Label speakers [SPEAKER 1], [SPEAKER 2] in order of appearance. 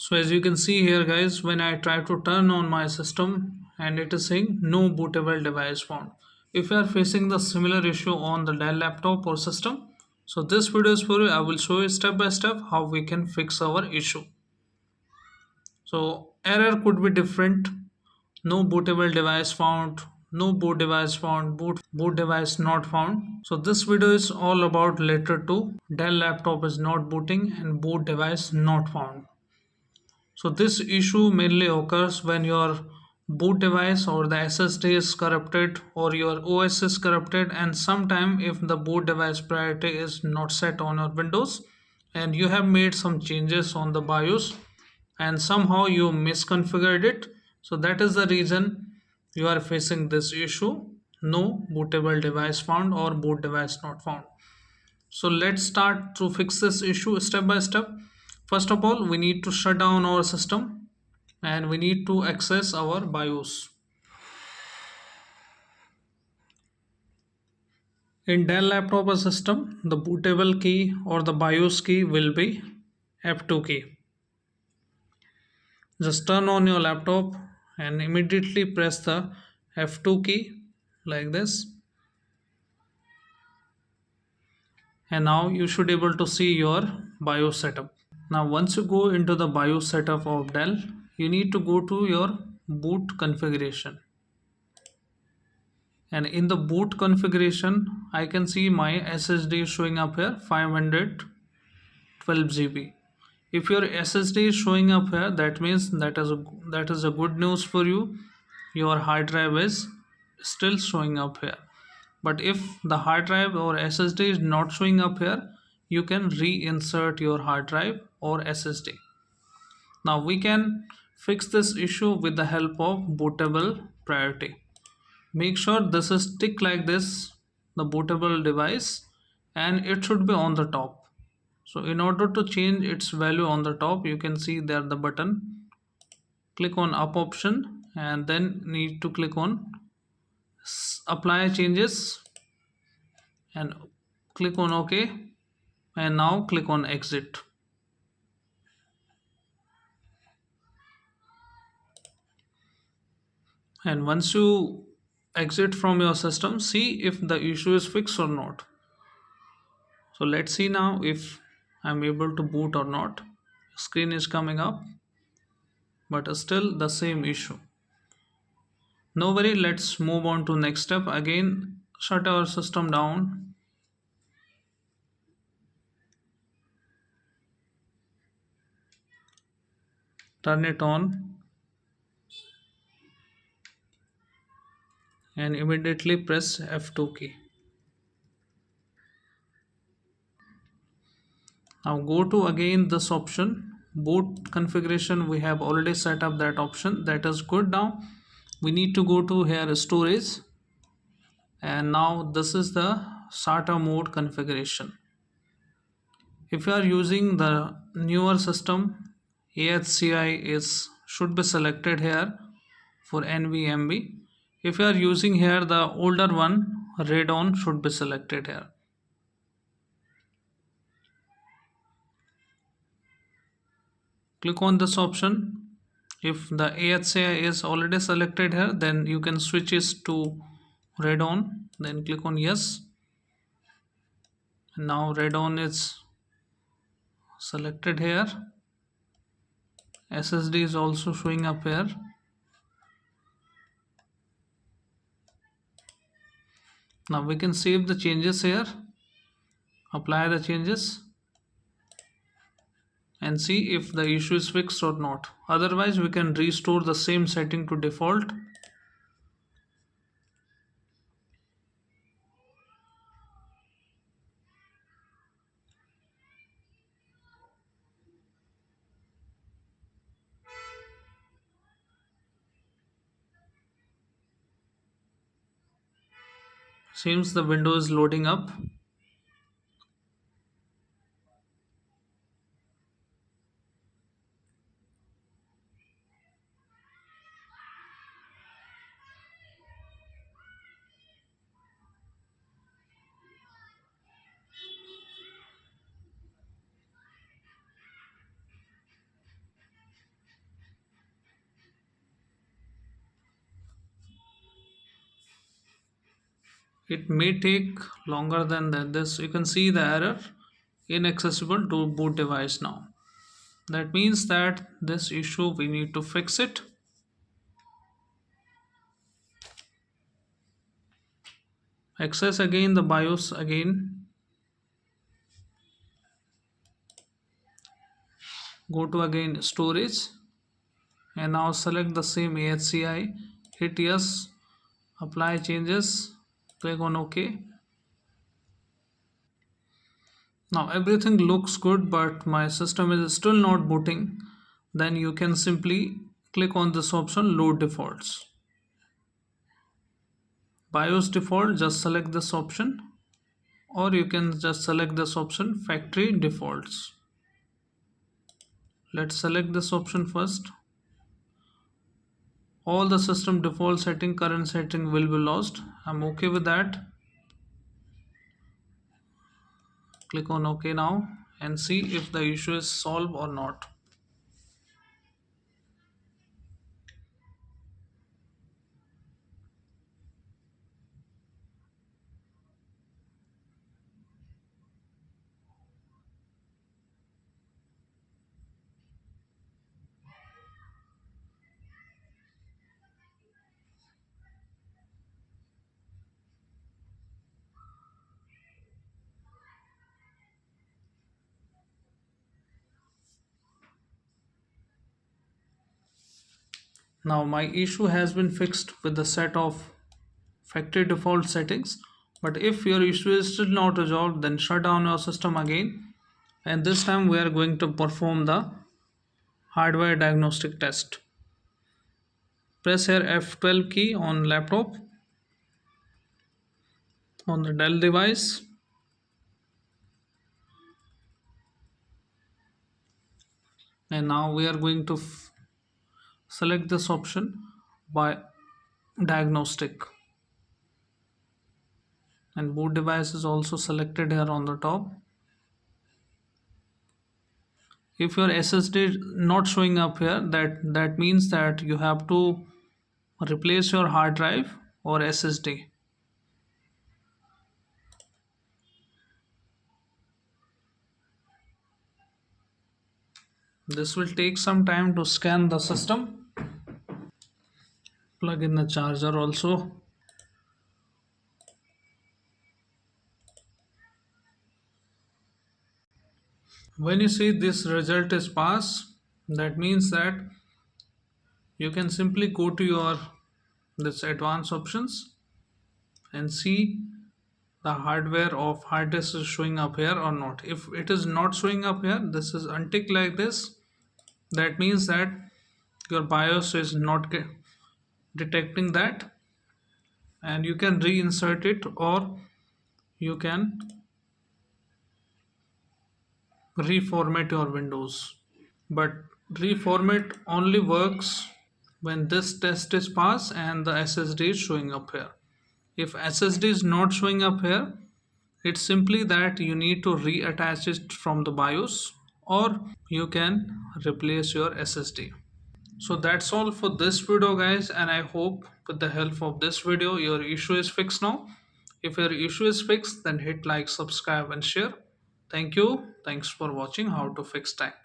[SPEAKER 1] So as you can see here guys, when I try to turn on my system and it is saying no bootable device found. If you are facing the similar issue on the Dell laptop or system, so this video is for you. I will show you step by step how we can fix our issue. So error could be different. No bootable device found, no boot device found, boot device not found. So this video is all about letter 2, Dell laptop is not booting and boot device not found. So this issue mainly occurs when your boot device or the SSD is corrupted or your OS is corrupted, and sometime if the boot device priority is not set on your Windows and you have made some changes on the BIOS and somehow you misconfigured it, so that is the reason you are facing this issue, no bootable device found or boot device not found. So let's start to fix this issue step by step. First of all, we need to shut down our system and we need to access our BIOS. In Dell laptop system, the bootable key or the BIOS key will be F2 key. Just turn on your laptop and immediately press the F2 key like this. And now you should able to see your BIOS setup. Now once you go into the BIOS setup of Dell, you need to go to your boot configuration. And in the boot configuration, I can see my SSD showing up here 512 GB. If your SSD is showing up here, that means that is a good news for you. Your hard drive is still showing up here. But if the hard drive or SSD is not showing up here, you can reinsert your hard drive or SSD. Now we can fix this issue with the help of bootable priority. Make sure this is tick like this, the bootable device, and it should be on the top. So in order to change its value on the top, you can see there the button. Click on up option and then need to click on apply changes and click on OK, and now click on exit. And once you exit from your system, see if the issue is fixed or not. So let's see now if I'm able to boot or not. Screen is coming up, but still the same issue. No worry, let's move on to next step. Again, shut our system down. Turn it on and immediately press F2 key. Now go to again this option, boot configuration. We have already set up that option. That is good. Now we need to go to here storage, and now this is the SATA mode configuration. If you are using the newer system, AHCI should be selected here for NVMe. If you are using here the older one, read on should be selected here. Click on this option. If the AHCI is already selected here, then you can switch it to read on, then click on yes. And now read on is selected here. SSD is also showing up here. Now we can save the changes here, apply the changes, and see if the issue is fixed or not. Otherwise we can restore the same setting to default. Seems the window is loading up. It may take longer than that. This you can see the error inaccessible to boot device now. That means that this issue we need to fix it. Access again the BIOS again. Go to again storage and now select the same AHCI. Hit yes. Apply changes. Click on OK. Now everything looks good, but my system is still not booting. Then you can simply click on this option load defaults. BIOS default, just select this option, or you can just select this option factory defaults. Let's select this option first. All the system default setting, current setting will be lost. I'm okay with that. Click on OK now and see if the issue is solved or not. Now my issue has been fixed with the set of factory default settings. But if your issue is still not resolved, then shut down your system again. And this time we are going to perform the hardware diagnostic test. Press here F12 key on laptop on the Dell device. And now we are going to select this option by diagnostic. And boot device is also selected here on the top. If your SSD is not showing up here, that means that you have to replace your hard drive or SSD. This will take some time to scan the system. Plug in the charger also. When you see this result is pass, that means that you can simply go to your this advanced options and see the hardware of hard disk is showing up here or not. If it is not showing up here, this is untick like this. That means that your BIOS is not detecting that, and you can reinsert it or you can reformat your Windows. But reformat only works when this test is passed and the SSD is showing up here. If SSD is not showing up here, it's simply that you need to reattach it from the BIOS or you can replace your SSD. So that's all for this video guys, and I hope with the help of this video your issue is fixed now. If your issue is fixed, then hit like, subscribe and share. Thank you. Thanks for watching how to fix tech.